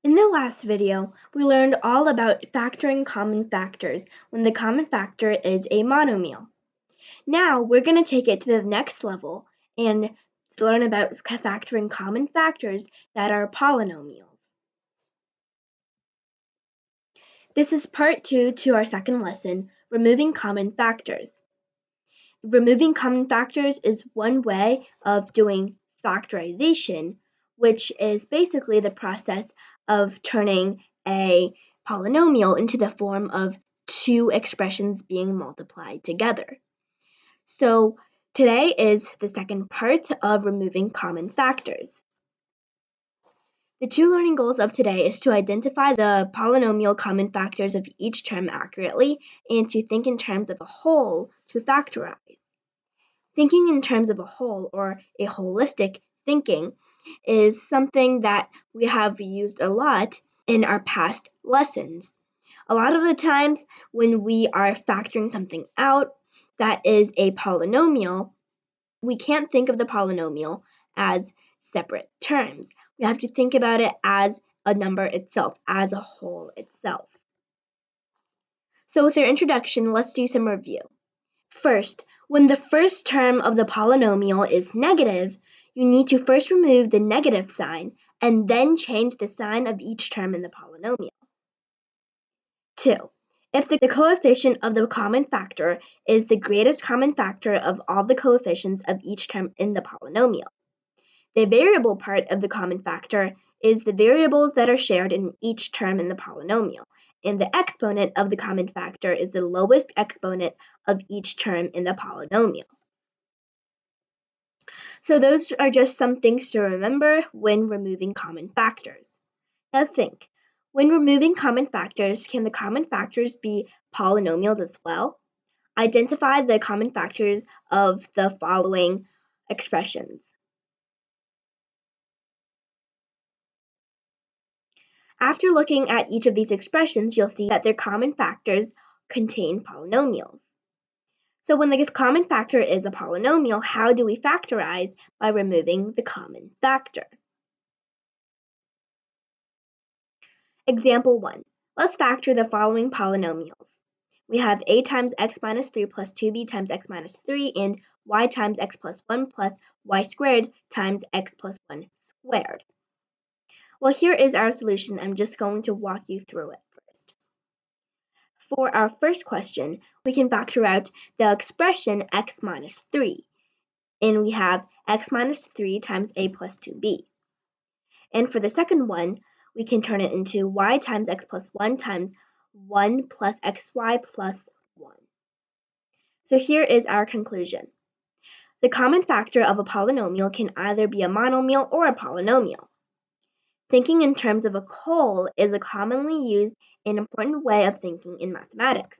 In the last video, we learned all about factoring common factors when the common factor is a monomial. Now we're going to take it to the next level and learn about factoring common factors that are polynomials. This is part 2 to our second lesson, removing common factors. Removing common factors is one way of doing factorization, which is basically the process of turning a polynomial into the form of two expressions being multiplied together. So today is the second part of removing common factors. The two learning goals of today is to identify the polynomial common factors of each term accurately and to think in terms of a whole to factorize. Thinking in terms of a whole or a holistic thinking is something that we have used a lot in our past lessons. A lot of the times when we are factoring something out that is a polynomial, we can't think of the polynomial as separate terms. We have to think about it as a number itself, as a whole itself. So with our introduction, let's do some review. First, when the first term of the polynomial is negative, you need to first remove the negative sign and then change the sign of each term in the polynomial. 2. If the coefficient of the common factor is the greatest common factor of all the coefficients of each term in the polynomial. The variable part of the common factor is the variables that are shared in each term in the polynomial, and the exponent of the common factor is the lowest exponent of each term in the polynomial. So those are just some things to remember when removing common factors. Now think, when removing common factors, can the common factors be polynomials as well? Identify the common factors of the following expressions. After looking at each of these expressions, you'll see that their common factors contain polynomials. So when the common factor is a polynomial, how do we factorize? By removing the common factor. Example 1. Let's factor the following polynomials. We have a times x minus 3 plus 2b times x minus 3 and y times x plus 1 plus y squared times x plus 1 squared. Well, here is our solution. I'm just going to walk you through it first. For our first question, we can factor out the expression x minus 3, and we have x minus 3 times a plus 2b. And for the second one, we can turn it into y times x plus 1 times 1 plus xy plus 1. So here is our conclusion. The common factor of a polynomial can either be a monomial or a polynomial. Thinking in terms of a whole is a commonly used and important way of thinking in mathematics.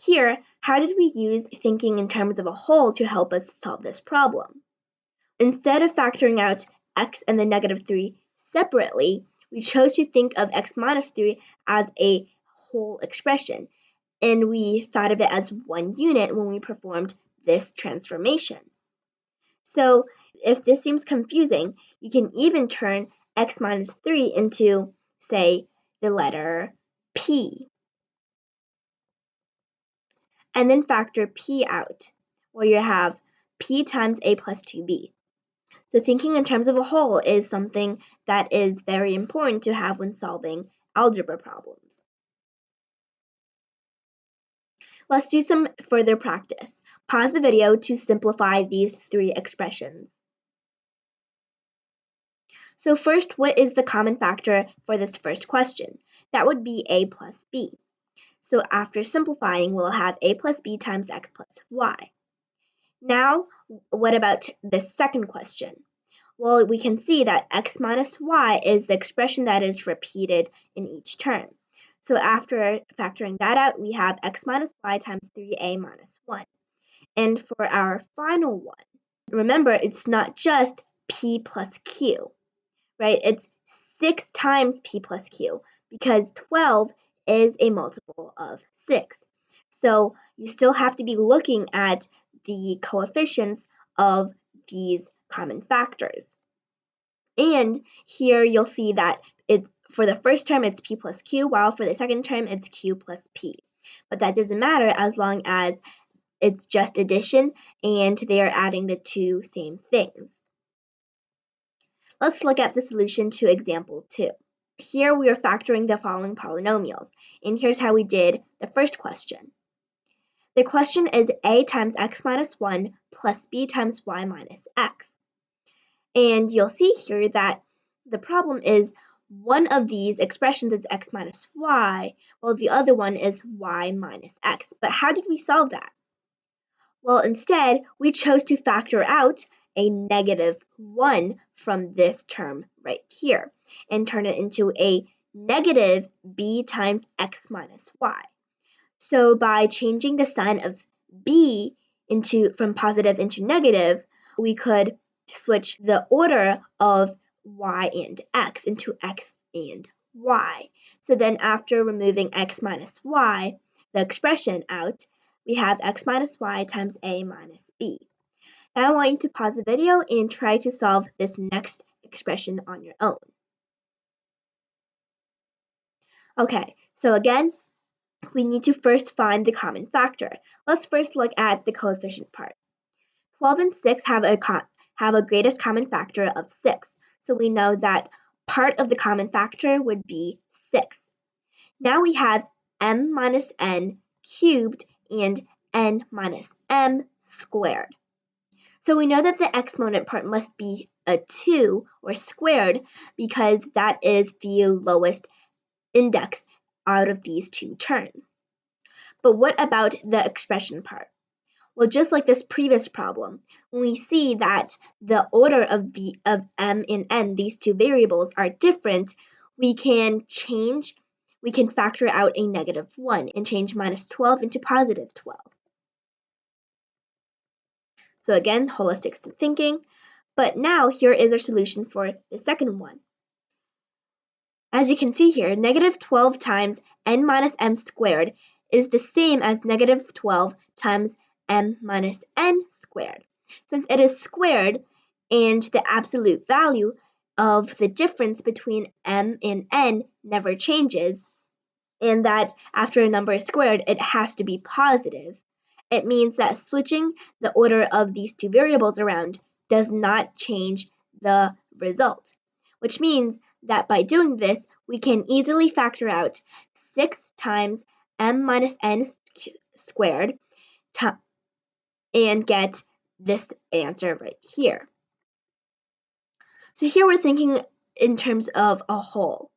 Here, how did we use thinking in terms of a whole to help us solve this problem? Instead of factoring out x and the negative 3 separately, we chose to think of x minus 3 as a whole expression, and we thought of it as one unit when we performed this transformation. So if this seems confusing, you can even turn x minus 3 into, say, the letter p, and then factor p out, where you have p times a plus 2b. So thinking in terms of a whole is something that is very important to have when solving algebra problems. Let's do some further practice. Pause the video to simplify these three expressions. So first, what is the common factor for this first question? That would be a plus b. So after simplifying, we'll have a plus b times x plus y. Now, what about the second question? Well, we can see that x minus y is the expression that is repeated in each term. So after factoring that out, we have x minus y times 3a minus 1. And for our final one, remember, it's not just p plus q, right? It's 6 times p plus q because 12 is a multiple of 6. So you still have to be looking at the coefficients of these common factors. And here you'll see that for the first term it's p plus q, while for the second term it's q plus p. But that doesn't matter as long as it's just addition and they are adding the two same things. Let's look at the solution to example 2. Here we are factoring the following polynomials, and here's how we did the first question. The question is a times x minus 1 plus b times y minus x. And you'll see here that the problem is one of these expressions is x minus y, while the other one is y minus x. But how did we solve that? Well, instead, we chose to factor out a negative 1 from this term right here and turn it into a negative b times x minus y. So by changing the sign of b from positive into negative, we could switch the order of y and x into x and y. So then after removing x minus y, the expression out, we have x minus y times a minus b. Now I want you to pause the video and try to solve this next expression on your own. Okay, so again, we need to first find the common factor. Let's first look at the coefficient part. 12 and 6 have a greatest common factor of 6, so we know that part of the common factor would be 6. Now we have m minus n cubed and n minus m squared. So we know that the exponent part must be a 2 or squared because that is the lowest index out of these two terms. But what about the expression part? Well, just like this previous problem, when we see that the order of m and n, these two variables, are different, we can factor out a negative 1 and change minus 12 into positive 12. So again, holistic thinking. But now here is our solution for the second one. As you can see here, negative 12 times n minus m squared is the same as negative 12 times m minus n squared. Since it is squared and the absolute value of the difference between m and n never changes, and that after a number is squared, it has to be positive, it means that switching the order of these two variables around does not change the result, which means that by doing this, we can easily factor out 6 times m minus n squared and get this answer right here. So here we're thinking in terms of a whole.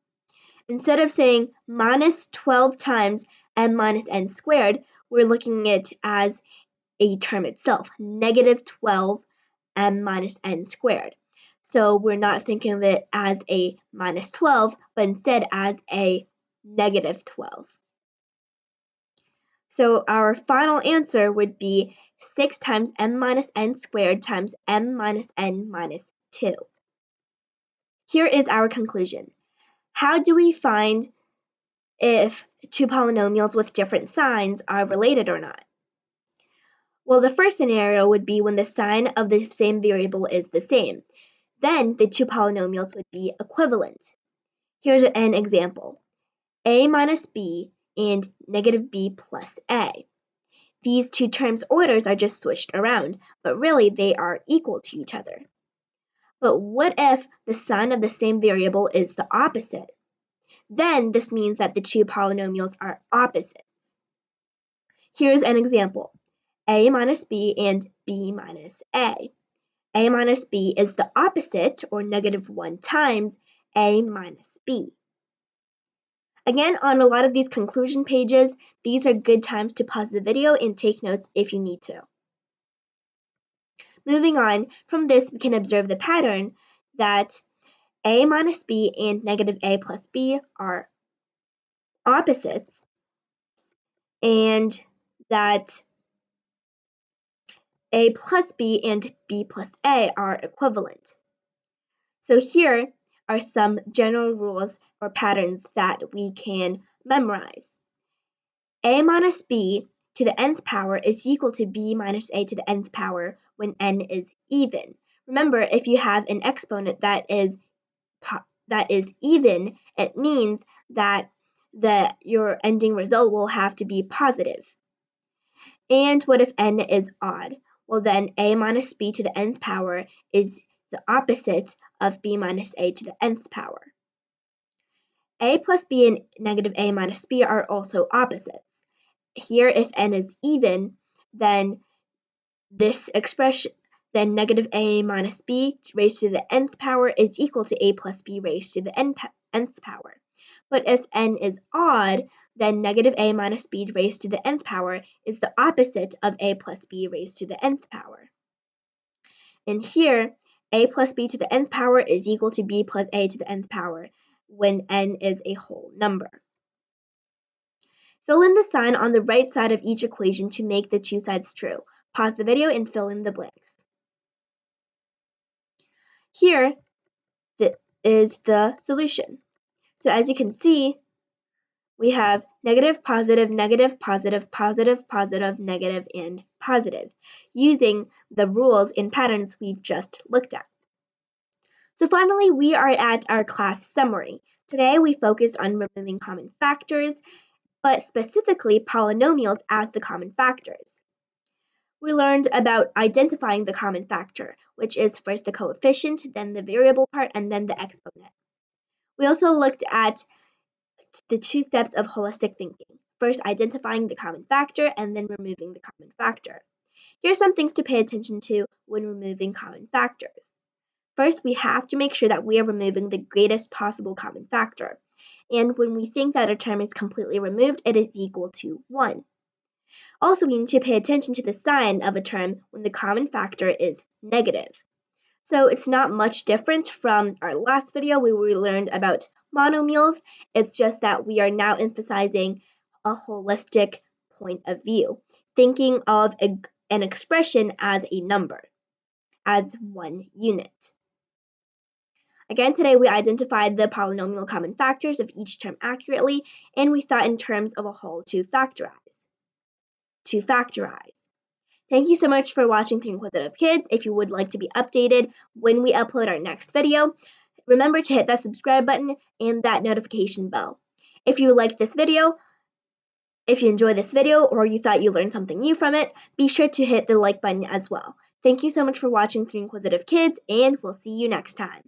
Instead of saying minus 12 times m minus n squared, we're looking at it as a term itself, negative 12 m minus n squared. So we're not thinking of it as a minus 12, but instead as a negative 12. So our final answer would be 6 times m minus n squared times m minus n minus 2. Here is our conclusion. How do we find if two polynomials with different signs are related or not? Well, the first scenario would be when the sign of the same variable is the same. Then the two polynomials would be equivalent. Here's an example. A minus b and negative b plus a. These two terms' orders are just switched around, but really they are equal to each other. But what if the sign of the same variable is the opposite? Then this means that the two polynomials are opposites. Here's an example. A minus b and b minus a. A minus b is the opposite, or negative 1 times a minus b. Again, on a lot of these conclusion pages, these are good times to pause the video and take notes if you need to. Moving on, from this we can observe the pattern that a minus b and negative a plus b are opposites, and that a plus b and b plus a are equivalent. So here are some general rules or patterns that we can memorize. A minus b to the nth power is equal to b minus a to the nth power when n is even. Remember, if you have an exponent that is that is even, it means that your ending result will have to be positive. And what if n is odd? Well, then a minus b to the nth power is the opposite of b minus a to the nth power. A plus b and negative a minus b are also opposites. Here, if n is even, then this expression, then negative a minus b raised to the nth power is equal to a plus b raised to the nth power. But if n is odd, then negative a minus b raised to the nth power is the opposite of a plus b raised to the nth power. And here, a plus b to the nth power is equal to b plus a to the nth power when n is a whole number. Fill in the sign on the right side of each equation to make the two sides true. Pause the video and fill in the blanks. Here is the solution. So as you can see, we have negative, positive, negative, positive, positive, positive, negative, and positive, using the rules and patterns we've just looked at. So finally, we are at our class summary. Today we focused on removing common factors, but specifically polynomials as the common factors. We learned about identifying the common factor, which is first the coefficient, then the variable part, and then the exponent. We also looked at the two steps of holistic thinking. First, identifying the common factor, and then removing the common factor. Here are some things to pay attention to when removing common factors. First, we have to make sure that we are removing the greatest possible common factor. And when we think that a term is completely removed, it is equal to 1. Also, we need to pay attention to the sign of a term when the common factor is negative. So it's not much different from our last video where we learned about monomials. It's just that we are now emphasizing a holistic point of view, thinking of an expression as a number, as one unit. Again, today we identified the polynomial common factors of each term accurately, and we thought in terms of a whole to factorize. Thank you so much for watching The Inquisitive Kids. If you would like to be updated when we upload our next video, remember to hit that subscribe button and that notification bell. If you liked this video, if you enjoyed this video, or you thought you learned something new from it, be sure to hit the like button as well. Thank you so much for watching The Inquisitive Kids, and we'll see you next time.